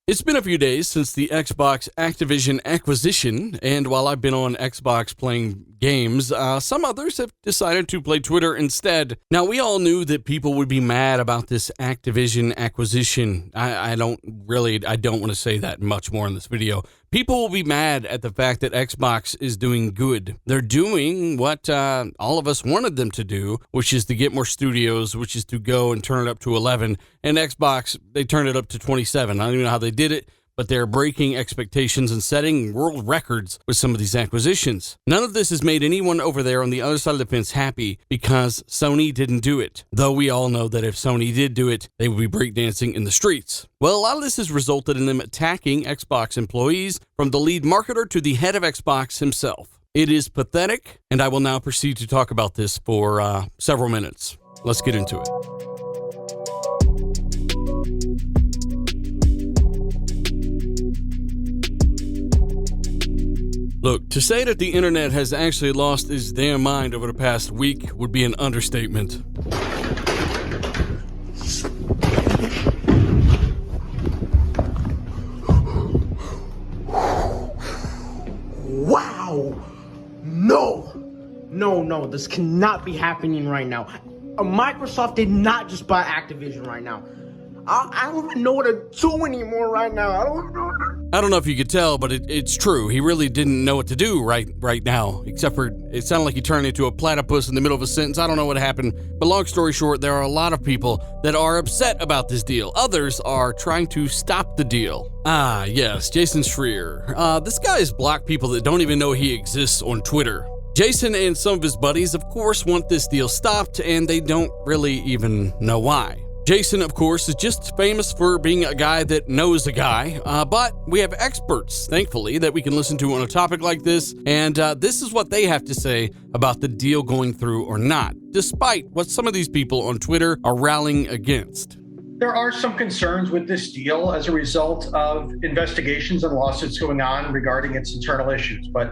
It's been a few days since the Xbox Activision acquisition, and while I've been on Xbox playing games, some others have decided to play Twitter instead. Now, we all knew that people would be mad about this Activision acquisition. I don't want to say that much more in this video. People will be mad at the fact that Xbox is doing good. They're doing what all of us wanted them to do, which is to get more studios, which is to go and turn it up to 11. And Xbox, they turned it up to 27. I don't even know how they did it, but they're breaking expectations and setting world records with some of these acquisitions. None of this has made anyone over there on the other side of the fence happy because Sony didn't do it. Though we all know that if Sony did do it, they would be breakdancing in the streets. Well, a lot of this has resulted in them attacking Xbox employees, from the lead marketer to the head of Xbox himself. It is pathetic, and I will now proceed to talk about this for several minutes. Let's get into it. Look, to say that the internet has actually lost its damn mind over the past week would be an understatement. Wow! No, this cannot be happening right now. Microsoft did not just buy Activision right now. I don't even know what to do anymore right now. I don't know if you could tell, but it's true. He really didn't know what to do right now, except for it sounded like he turned into a platypus in the middle of a sentence. I don't know what happened, but long story short, there are a lot of people that are upset about this deal. Others are trying to stop the deal. Ah, yes, Jason Schreier. This guy has blocked people that don't even know he exists on Twitter. Jason and some of his buddies, of course, want this deal stopped, and they don't really even know why. Jason, of course, is just famous for being a guy that knows a guy, but we have experts, thankfully, that we can listen to on a topic like this, and this is what they have to say about the deal going through or not, despite what some of these people on Twitter are rallying against. There are some concerns with this deal as a result of investigations and lawsuits going on regarding its internal issues, but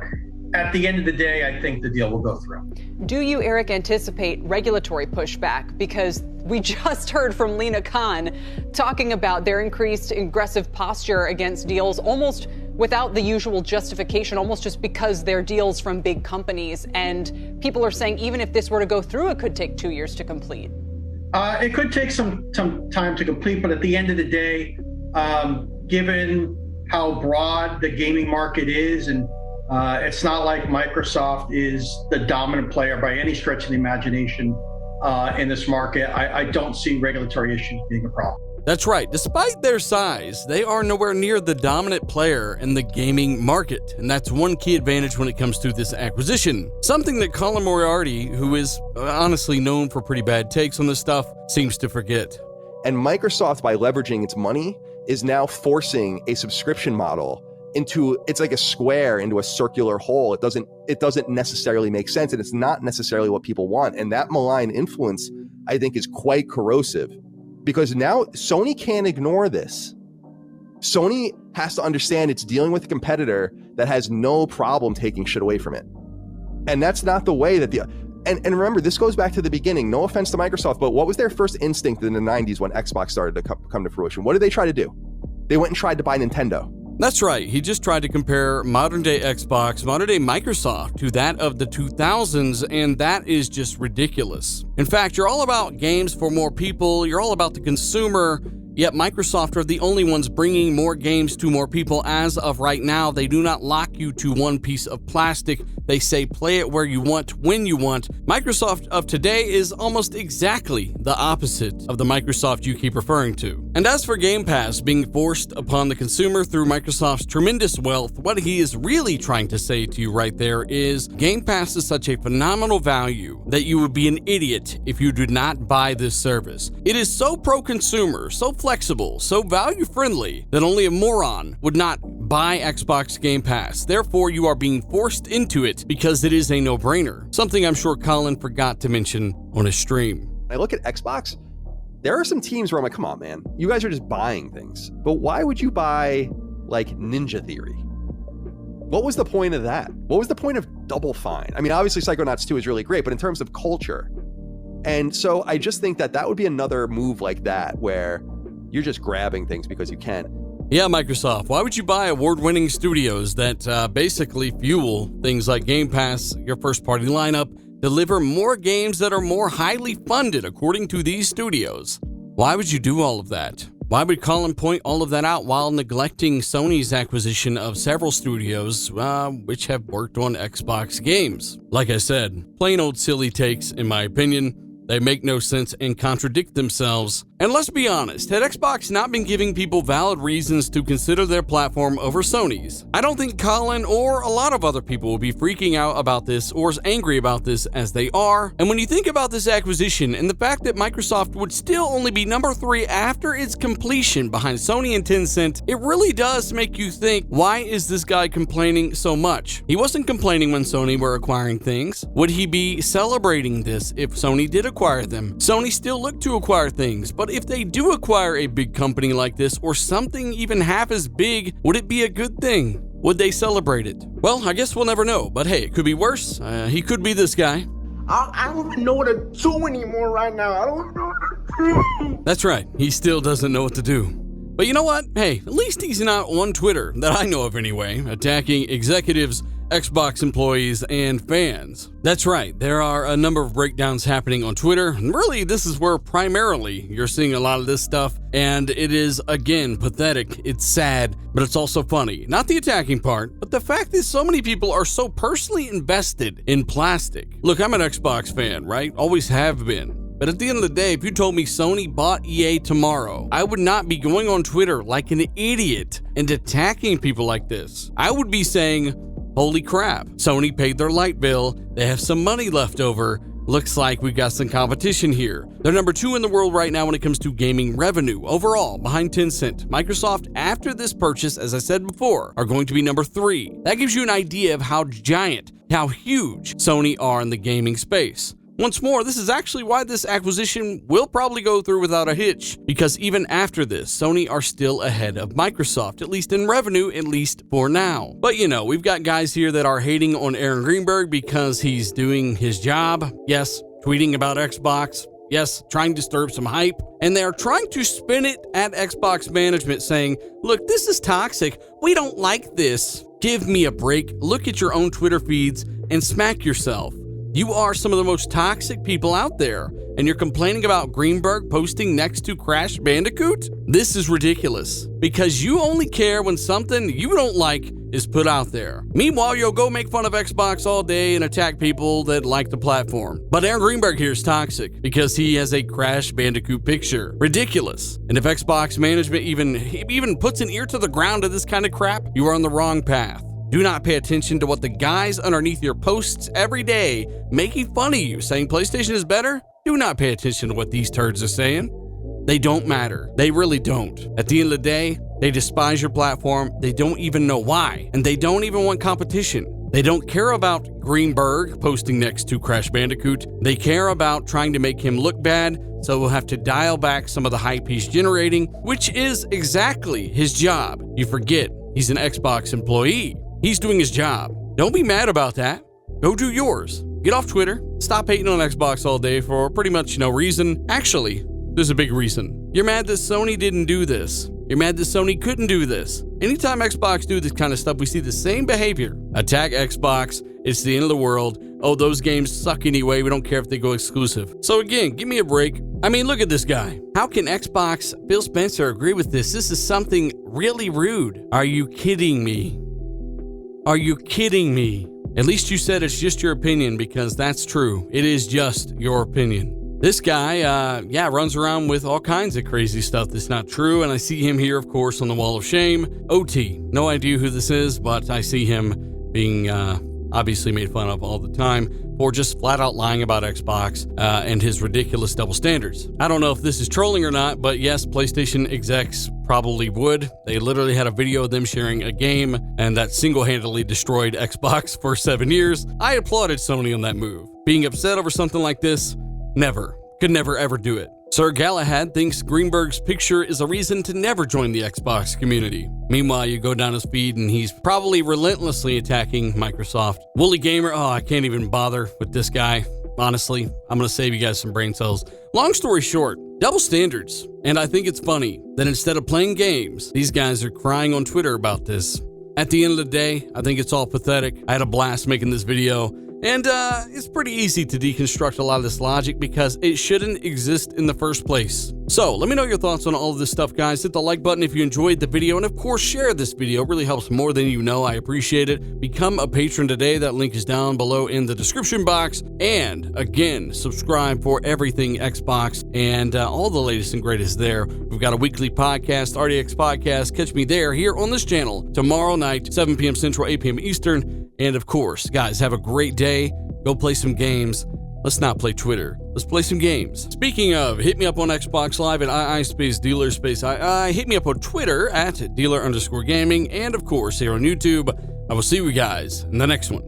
at the end of the day, I think the deal will go through. Do you, Eric, anticipate regulatory pushback? Because we just heard from Lena Khan talking about their increased aggressive posture against deals almost without the usual justification, almost just because they're deals from big companies. And people are saying even if this were to go through, it could take 2 years to complete. It could take some time to complete, but at the end of the day, given how broad the gaming market is, and it's not like Microsoft is the dominant player by any stretch of the imagination in this market. I don't see regulatory issues being a problem. That's right. Despite their size, they are nowhere near the dominant player in the gaming market. And that's one key advantage when it comes to this acquisition. Something that Colin Moriarty, who is honestly known for pretty bad takes on this stuff, seems to forget. And Microsoft, by leveraging its money, is now forcing a subscription model it's like a square into a circular hole. It doesn't necessarily make sense, and it's not necessarily what people want. And that malign influence, I think, is quite corrosive, because now Sony can't ignore this. Sony has to understand it's dealing with a competitor that has no problem taking shit away from it. And that's not the way that and remember, this goes back to the beginning. No offense to Microsoft, but what was their first instinct in the 90s when Xbox started to come to fruition? What did they try to do? They went and tried to buy Nintendo. That's right. He just tried to compare modern-day Xbox, modern-day Microsoft to that of the 2000s, and that is just ridiculous. In fact, you're all about games for more people. You're all about the consumer, yet Microsoft are the only ones bringing more games to more people as of right now. They do not lock you to one piece of plastic. They say play it where you want, when you want. Microsoft of today is almost exactly the opposite of the Microsoft you keep referring to. And as for Game Pass being forced upon the consumer through Microsoft's tremendous wealth, what he is really trying to say to you right there is Game Pass is such a phenomenal value that you would be an idiot if you did not buy this service. It is so pro-consumer, so flexible, so value-friendly that only a moron would not buy Xbox Game Pass. Therefore, you are being forced into it because it is a no-brainer. Something I'm sure Colin forgot to mention on his stream. I look at Xbox, there are some teams where I'm like, come on, man. You guys are just buying things. But why would you buy, like, Ninja Theory? What was the point of that? What was the point of Double Fine? I mean, obviously Psychonauts 2 is really great, but in terms of culture. And so I just think that would be another move like that, where you're just grabbing things because you can. Yeah, Microsoft, why would you buy award-winning studios that basically fuel things like Game Pass, your first-party lineup, deliver more games that are more highly funded according to these studios? Why would you do all of that? Why would Colin point all of that out while neglecting Sony's acquisition of several studios, which have worked on Xbox games? Like I said, plain old silly takes in my opinion. They make no sense and contradict themselves. And let's be honest, had Xbox not been giving people valid reasons to consider their platform over Sony's, I don't think Colin or a lot of other people will be freaking out about this or as angry about this as they are. And when you think about this acquisition and the fact that Microsoft would still only be number 3 after its completion behind Sony and Tencent, it really does make you think, why is this guy complaining so much? He wasn't complaining when Sony were acquiring things. Would he be celebrating this if Sony did acquire them? Sony still looked to acquire things, but if they do acquire a big company like this or something even half as big, would it be a good thing? Would they celebrate it? Well, I guess we'll never know, but hey, it could be worse. He could be this guy. I don't even know what to do anymore right now. I don't know what to do. That's right, he still doesn't know what to do. But you know what? Hey, at least he's not on Twitter, that I know of anyway, attacking executives, Xbox employees, and fans. That's right, there are a number of breakdowns happening on Twitter, and really this is where primarily you're seeing a lot of this stuff, and it is, again, pathetic, it's sad, but it's also funny. Not the attacking part, but the fact that so many people are so personally invested in plastic. Look, I'm an Xbox fan, right? Always have been. But at the end of the day, if you told me Sony bought EA tomorrow, I would not be going on Twitter like an idiot and attacking people like this. I would be saying, holy crap, Sony paid their light bill, they have some money left over, looks like we've got some competition here. They're number 2 in the world right now when it comes to gaming revenue overall, behind Tencent. Microsoft, after this purchase, as I said before, are going to be number 3. That gives you an idea of how giant, how huge Sony are in the gaming space. Once more, this is actually why this acquisition will probably go through without a hitch, because even after this, Sony are still ahead of Microsoft, at least in revenue, at least for now. But you know, we've got guys here that are hating on Aaron Greenberg because he's doing his job. Yes, tweeting about Xbox. Yes, trying to stir up some hype. And they're trying to spin it at Xbox management saying, look, this is toxic. We don't like this. Give me a break. Look at your own Twitter feeds and smack yourself. You are some of the most toxic people out there, and you're complaining about Greenberg posting next to Crash Bandicoot? This is ridiculous, because you only care when something you don't like is put out there. Meanwhile, you'll go make fun of Xbox all day and attack people that like the platform. But Aaron Greenberg here is toxic because he has a Crash Bandicoot picture. Ridiculous. And if Xbox management even puts an ear to the ground to this kind of crap, you are on the wrong path. Do not pay attention to what the guys underneath your posts every day making fun of you, saying PlayStation is better. Do not pay attention to what these turds are saying. They don't matter. They really don't. At the end of the day, they despise your platform. They don't even know why. And they don't even want competition. They don't care about Greenberg posting next to Crash Bandicoot. They care about trying to make him look bad, so we'll have to dial back some of the hype he's generating, which is exactly his job. You forget, he's an Xbox employee. He's doing his job. Don't be mad about that. Go do yours. Get off Twitter. Stop hating on Xbox all day for pretty much no reason. Actually, there's a big reason. You're mad that Sony didn't do this. You're mad that Sony couldn't do this. Anytime Xbox do this kind of stuff, we see the same behavior. Attack Xbox. It's the end of the world. Oh, those games suck anyway. We don't care if they go exclusive. So again, give me a break. I mean, look at this guy. How can Xbox, Phil Spencer, agree with this? This is something really rude. Are you kidding me? Are you kidding me? At least you said it's just your opinion, because that's true. It is just your opinion. This guy, runs around with all kinds of crazy stuff that's not true, and I see him here, of course, on the Wall of Shame. OT, no idea who this is, but I see him being obviously made fun of all the time for just flat out lying about Xbox and his ridiculous double standards. I don't know if this is trolling or not, but yes, PlayStation execs probably would. They literally had a video of them sharing a game, and that single-handedly destroyed Xbox for 7 years. I applauded Sony on that move. Being upset over something like this, never. Could never ever do it. Sir Galahad thinks Greenberg's picture is a reason to never join the Xbox community. Meanwhile, you go down his feed and he's probably relentlessly attacking Microsoft. Wooly Gamer, oh, I can't even bother with this guy. Honestly, I'm going to save you guys some brain cells. Long story short, Double standards. And I think it's funny that instead of playing games, these guys are crying on Twitter about this. At the end of the day, I think it's all pathetic. I had a blast making this video. And it's pretty easy to deconstruct a lot of this logic because it shouldn't exist in the first place. So let me know your thoughts on all of this stuff, guys. Hit the like button if you enjoyed the video, and of course share this video. It really helps more than you know. I appreciate it. Become a patron today. That link is down below in the description box. And again, subscribe for everything Xbox and all the latest and greatest there. We've got a weekly podcast, RDX Podcast. Catch me there here on this channel tomorrow night, 7 p.m. Central, 8 p.m. Eastern. And of course, guys, have a great day. Go play some games. Let's not play Twitter. Let's play some games. Speaking of, hit me up on Xbox Live at ii_dealer_ii. Hit me up on Twitter at dealer_gaming. And of course, here on YouTube. I will see you guys in the next one.